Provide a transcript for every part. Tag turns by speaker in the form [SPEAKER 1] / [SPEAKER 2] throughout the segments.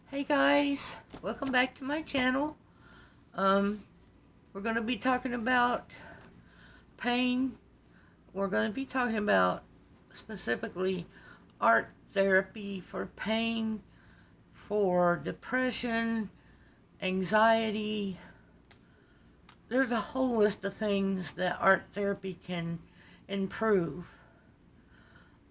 [SPEAKER 1] Hey guys, welcome back to my channel. We're going to be talking about pain. We're going to be talking about specifically art therapy for pain, for depression, anxiety. There's a whole list of things that art therapy can improve.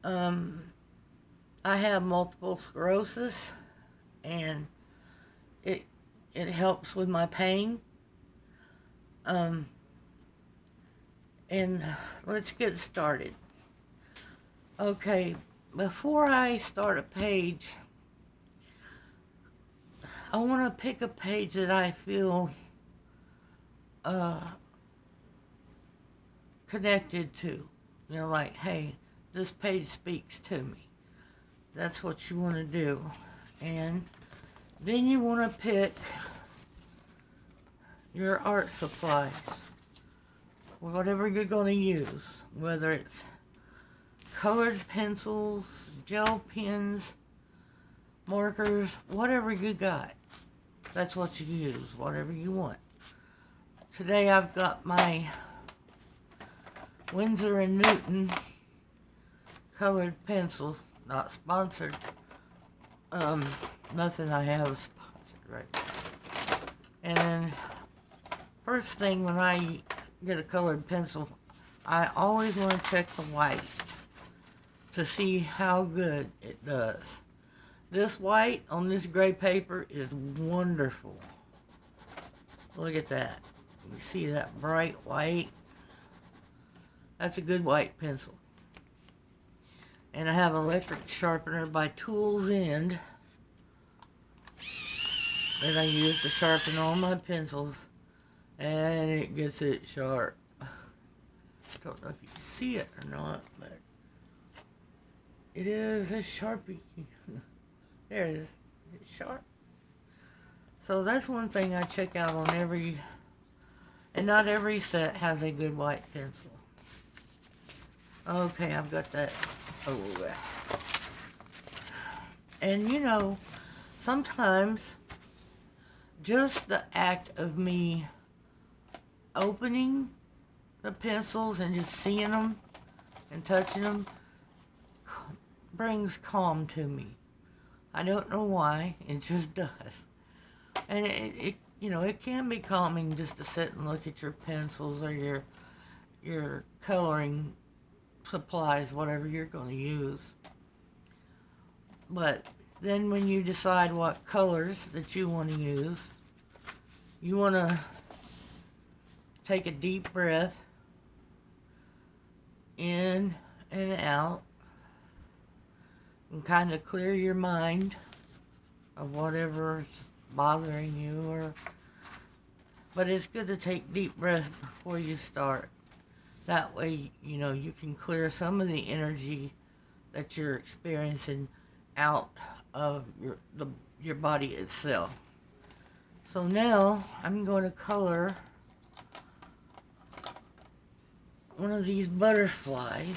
[SPEAKER 1] I have multiple sclerosis, and it helps with my pain. And let's get started. Okay, before I start a page, I want to pick a page that I feel connected to. You know, like, hey, this page speaks to me. That's what you want to do. And then you want to pick your art supplies, whatever you're going to use, whether it's colored pencils, gel pens, markers, whatever you got. That's what you use, whatever you want. Today I've got my Winsor & Newton colored pencils, not sponsored. Nothing I have is sponsored right now. And then, first thing when I get a colored pencil, I always want to check the white to see how good it does. This white on this gray paper is wonderful. Look at that. You see that bright white? That's a good white pencil. And I have an electric sharpener by Tools End that I use to sharpen all my pencils, and it gets it sharp. I don't know if you can see it or not, but it is a Sharpie. There it is. It's sharp. So that's one thing I check out on every, and not every set has a good white pencil. Okay, I've got that. Oh, and you know, sometimes just the act of me opening the pencils and just seeing them and touching them brings calm to me. I don't know why, it just does. And it you know, it can be calming just to sit and look at your pencils or your coloring supplies, whatever you're going to use. But then when you decide what colors that you want to use, you want to take a deep breath in and out and kind of clear your mind of whatever's bothering you. But it's good to take deep breaths before you start. That way, you know, you can clear some of the energy that you're experiencing out of your body itself. So now I'm going to color one of these butterflies.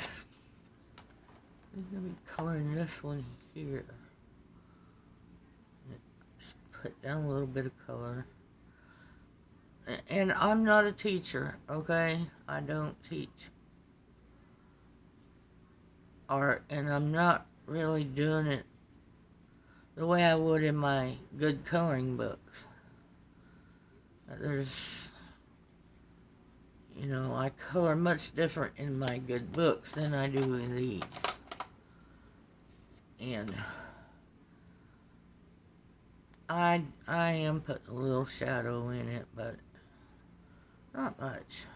[SPEAKER 1] I'm going to be coloring this one here. Just put down a little bit of color. And I'm not a teacher, okay? I don't teach art, and I'm not really doing it the way I would in my good coloring books. There's, you know, I color much different in my good books than I do in these. And I am putting a little shadow in it, but not much.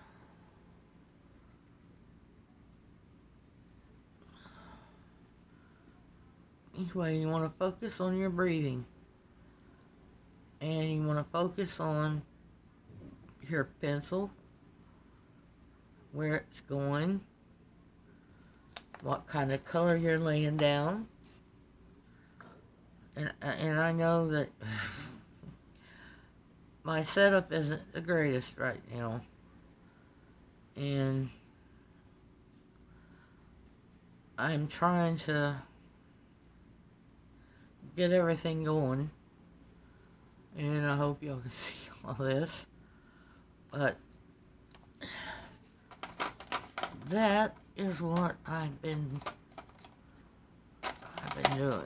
[SPEAKER 1] Anyway, you want to focus on your breathing. And you want to focus on your pencil, where it's going, what kind of color you're laying down. And I know that my setup isn't the greatest right now. And I'm trying to get everything going. And I hope y'all can see all this. But that is what I've been doing.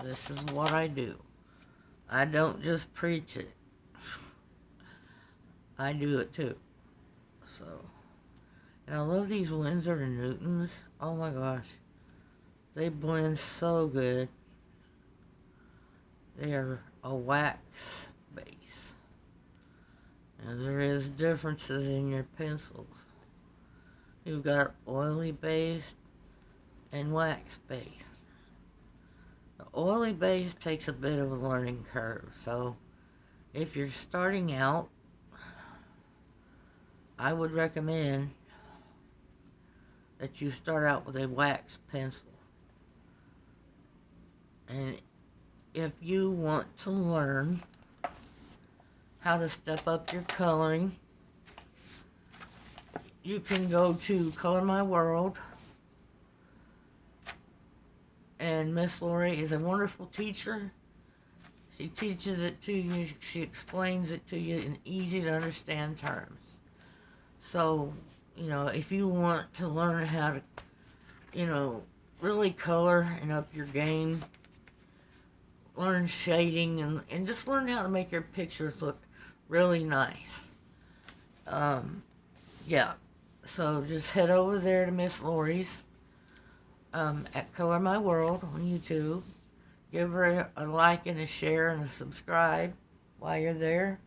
[SPEAKER 1] This is what I do. I don't just preach it. I do it too. So, and I love these Winsor & Newtons. Oh my gosh. They blend so good. They are a wax base. And there is differences in your pencils. You've got oily base and wax base. The oily base takes a bit of a learning curve. So if you're starting out, I would recommend that you start out with a wax pencil. And if you want to learn how to step up your coloring, you can go to Color My World. And Miss Lori is a wonderful teacher. She teaches it to you. She explains it to you in easy to understand terms. So, if you want to learn how to, really color and up your game, learn shading, and just learn how to make your pictures look really nice. Yeah. So just head over there to Miss Lori's at Color My World on YouTube. Give her a like and a share and a subscribe while you're there.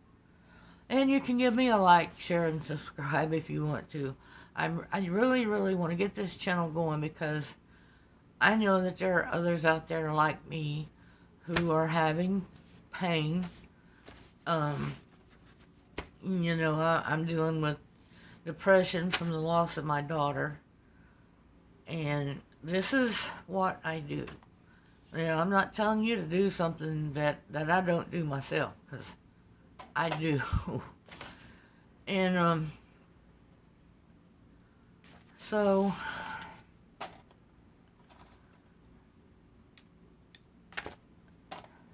[SPEAKER 1] And you can give me a like, share, and subscribe if you want to. I really, really want to get this channel going because I know that there are others out there like me who are having pain. I'm dealing with depression from the loss of my daughter. And this is what I do. I'm not telling you to do something that I don't do myself, because I do. And, so,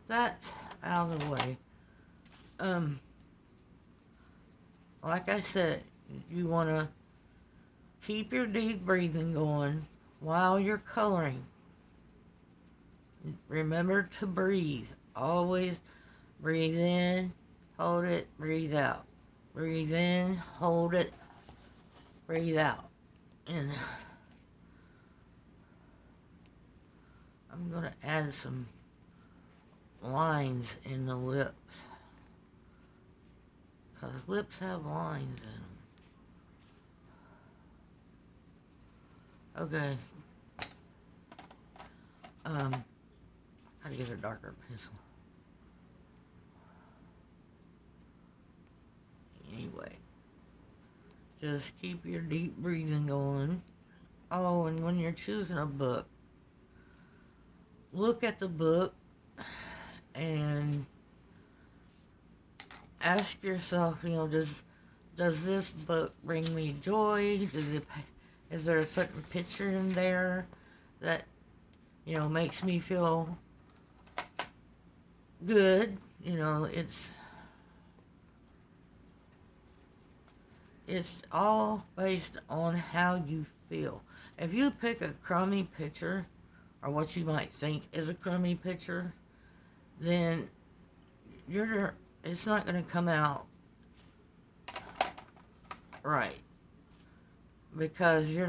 [SPEAKER 1] that's out of the way. Like I said, you want to keep your deep breathing going while you're coloring. Remember to breathe. Always breathe in, hold it, breathe out. Breathe in, hold it, breathe out. And I'm going to add some lines in the lips, because lips have lines in them. Okay. How to get a darker pencil. Anyway, just keep your deep breathing going. Oh, and when you're choosing a book, look at the book and ask yourself, does this book bring me joy? Is there a certain picture in there that, makes me feel good? It's all based on how you feel. If you pick a crummy picture, or what you might think is a crummy picture, then it's not going to come out right, because your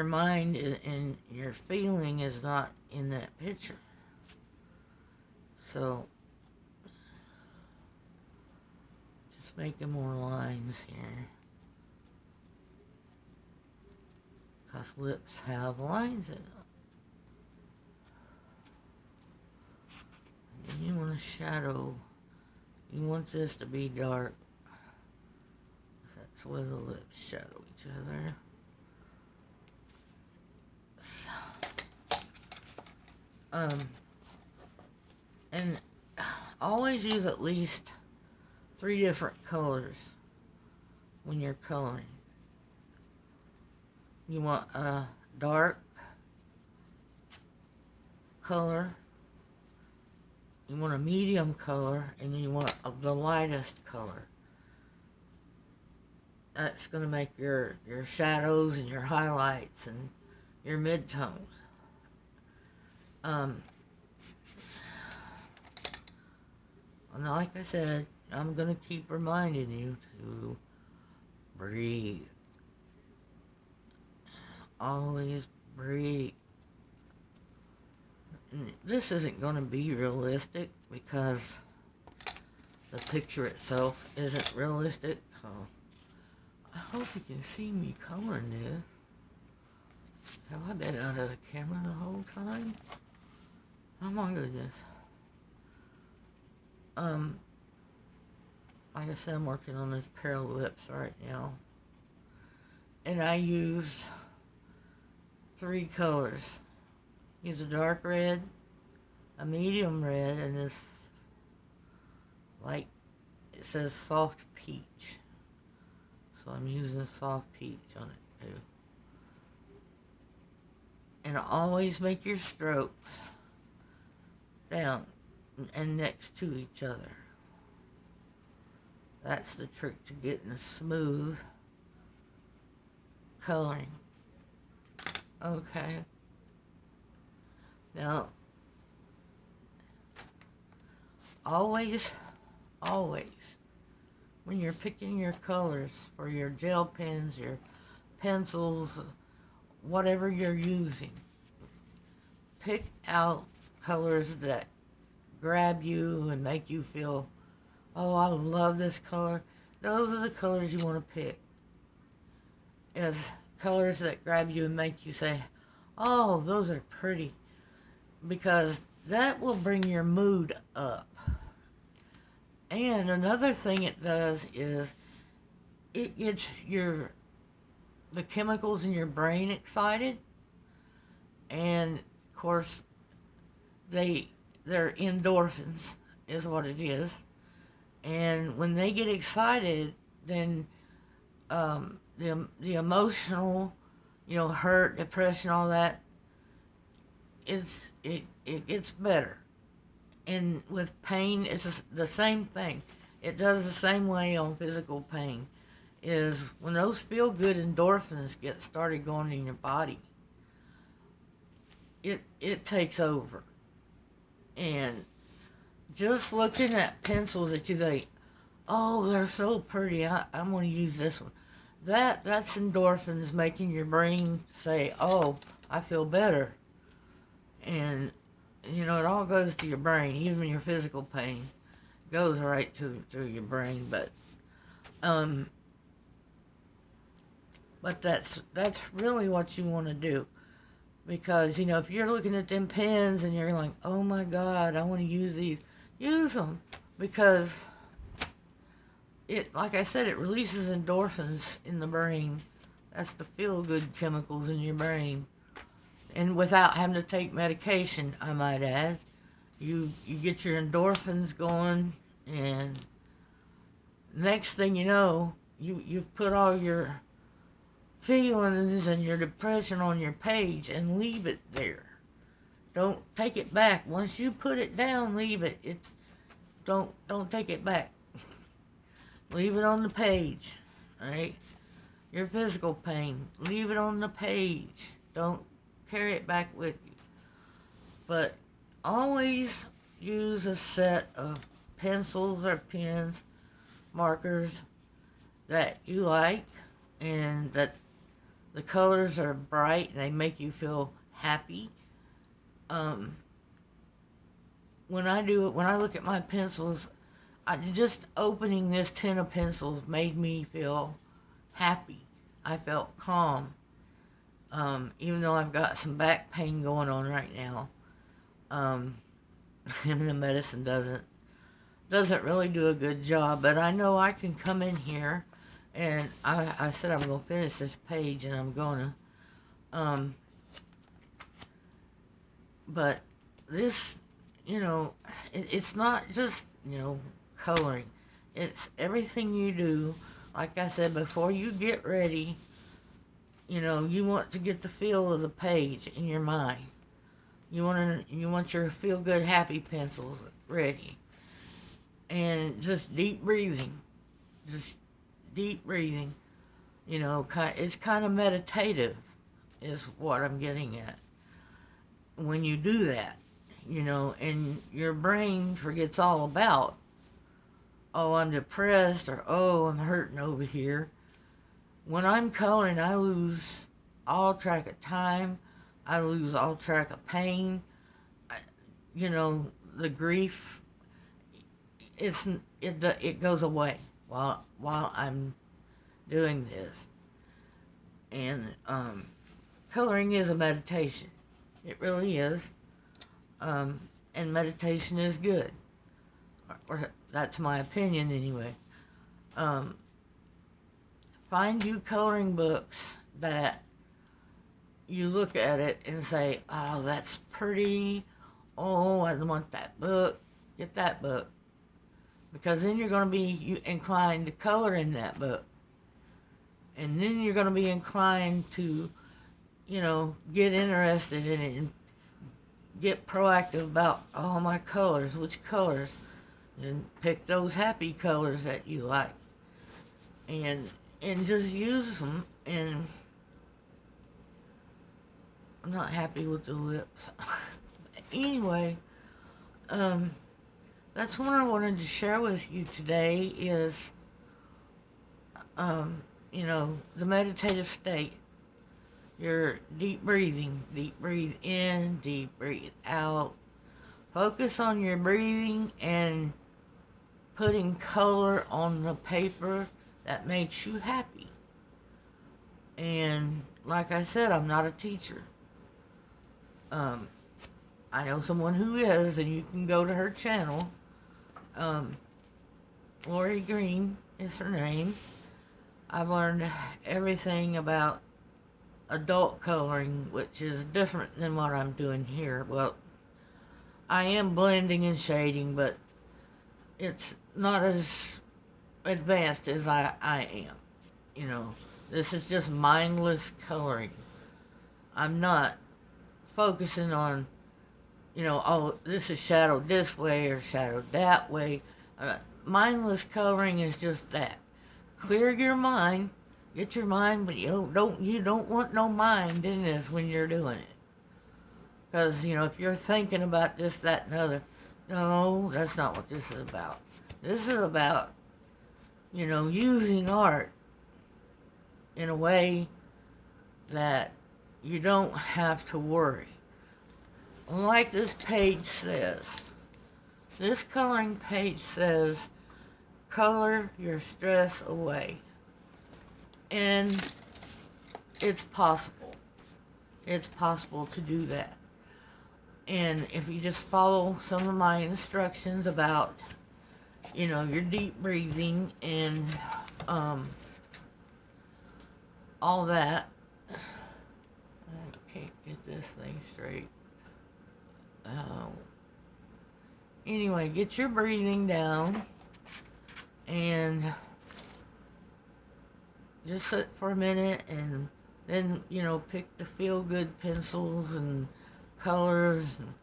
[SPEAKER 1] mind and your feeling is not in that picture. So just making more lines here, because lips have lines in them. And you want to shadow. You want this to be dark. That's where the lips shadow each other. And always use at least 3 different colors when you're coloring. You want a dark color, you want a medium color, and then you want the lightest color. That's going to make your shadows and your highlights and your midtones. And like I said, I'm going to keep reminding you to breathe. Always breathe. And this isn't going to be realistic because the picture itself isn't realistic. So I hope you can see me coloring this. Have I been out of the camera the whole time? Oh my goodness. Like I said, I'm working on this pair of lips right now. And I use 3 colors. Use a dark red, a medium red, and this light, it says soft peach. So I'm using soft peach on it too. And always make your strokes down and next to each other. That's the trick to getting a smooth coloring. Okay. Now, always, when you're picking your colors for your gel pens, your pencils, whatever you're using, pick out colors that grab you and make you feel, oh, I love this color. Those are the colors you want to pick. As colors that grab you and make you say, oh, those are pretty. Because that will bring your mood up. And another thing it does is it gets the chemicals in your brain excited. And of course, they're endorphins is what it is. And when they get excited, then the emotional, hurt, depression, all that, it gets better. And with pain, it's the same thing. It does the same way on physical pain. Is when those feel-good endorphins get started going in your body, it takes over. And just looking at pencils that you think, oh, they're so pretty, I'm going to use this one. That's endorphins making your brain say, oh, I feel better. And, it all goes to your brain, even your physical pain goes right to your brain. But that's really what you want to do. Because, if you're looking at them pens and you're like, oh my God, I want to use these, use them. Because like I said, it releases endorphins in the brain. That's the feel-good chemicals in your brain. And without having to take medication, I might add. You get your endorphins going, and next thing you know, you've put all your feelings and your depression on your page and leave it there. Don't take it back. Once you put it down, leave it. Don't take it back. Leave it on the page. Alright? Your physical pain, leave it on the page. Don't carry it back with you. But always use a set of pencils or pens, markers that you like, and that the colors are bright and they make you feel happy. When I look at my pencils, just opening this tin of pencils made me feel happy. I felt calm. Even though I've got some back pain going on right now. And the medicine doesn't really do a good job, but I know I can come in here, and I said I'm going to finish this page, and I'm going to, but this, it's not just, coloring. It's everything you do. Like I said, before you get ready, you want to get the feel of the page in your mind. You want your feel-good, happy pencils. ready. And just deep breathing. Just deep breathing. You know, it's kind of meditative, is what I'm getting at. When you do that, you know, and your brain forgets all about, oh, I'm depressed, or oh, I'm hurting over here. When I'm coloring, I lose all track of time. I lose all track of pain. I, you know, the grief. It goes away while I'm doing this. And coloring is a meditation. It really is. And meditation is good. Or that's my opinion anyway. Um, find you coloring books that you look at it and say, oh, that's pretty. Oh, I want that book. Get that book. Because then you're going to be inclined to color in that book. And then you're going to be inclined to, you know, get interested in it and get proactive about, oh, my colors, which colors. And pick those happy colors that you like. And just use them. And I'm not happy with the lips. Anyway, that's what I wanted to share with you today is, you know, the meditative state. Your deep breathing. Deep breathe in, deep breathe out. Focus on your breathing and putting color on the paper that makes you happy. And like I said, I'm not a teacher. I know someone who is, and you can go to her channel. Lori Green is her name. I've learned everything about adult coloring, which is different than what I'm doing here. Well, I am blending and shading, but it's not as advanced as I am. You know, this is just mindless coloring. I'm not focusing on, you know, oh, this is shadowed this way or shadowed that way. Mindless coloring is just that. Clear your mind, get your mind, but you don't want no mind in this when you're doing it. Because, you know, if you're thinking about this, that, and other, no, that's not what this is about. This is about, you know, using art in a way that you don't have to worry. Like this page says, this coloring page says, color your stress away. And it's possible. It's possible to do that. And if you just follow some of my instructions about, you know, your deep breathing and all that. I can't get this thing straight. Anyway, get your breathing down and just sit for a minute, and then, you know, pick the feel-good pencils and colors and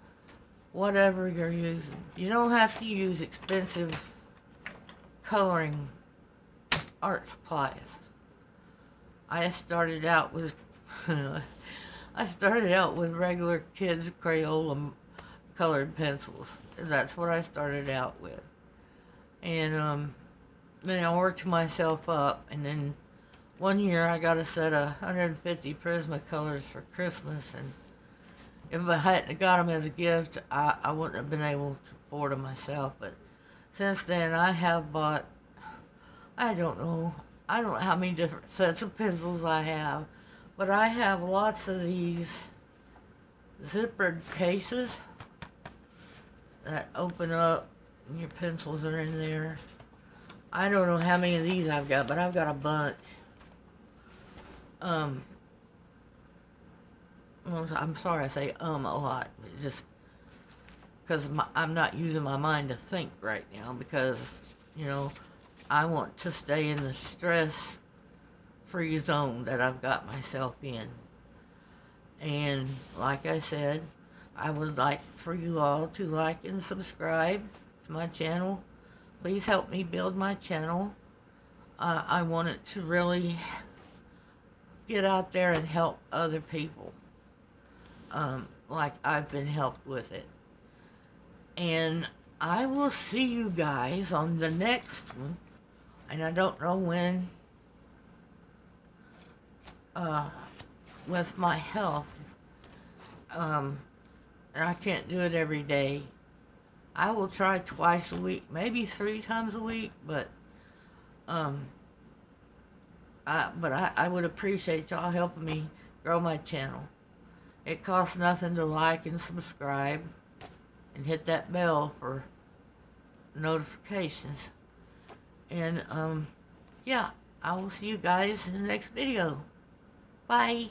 [SPEAKER 1] whatever you're using. You don't have to use expensive coloring art supplies. I started out with regular kids' Crayola colored pencils. That's what I started out with. And then I worked myself up, and then one year I got a set of 150 Prismacolors for Christmas, and if I hadn't got them as a gift, I wouldn't have been able to afford them myself. But since then, I have bought, I don't know how many different sets of pencils I have, but I have lots of these zippered cases that open up and your pencils are in there. I don't know how many of these I've got, but I've got a bunch. Well, I'm sorry I say a lot. It's just because I'm not using my mind to think right now, because, you know, I want to stay in the stress-free zone that I've got myself in. And like I said, I would like for you all to like and subscribe to my channel. Please help me build my channel. I want it to really get out there and help other people, like I've been helped with it. And I will see you guys on the next one. And I don't know when, with my health, and I can't do it every day. I will try twice a week, maybe 3 times a week, but I would appreciate y'all helping me grow my channel. It costs nothing to like and subscribe and hit that bell for notifications. And yeah, I will see you guys in the next video. Bye.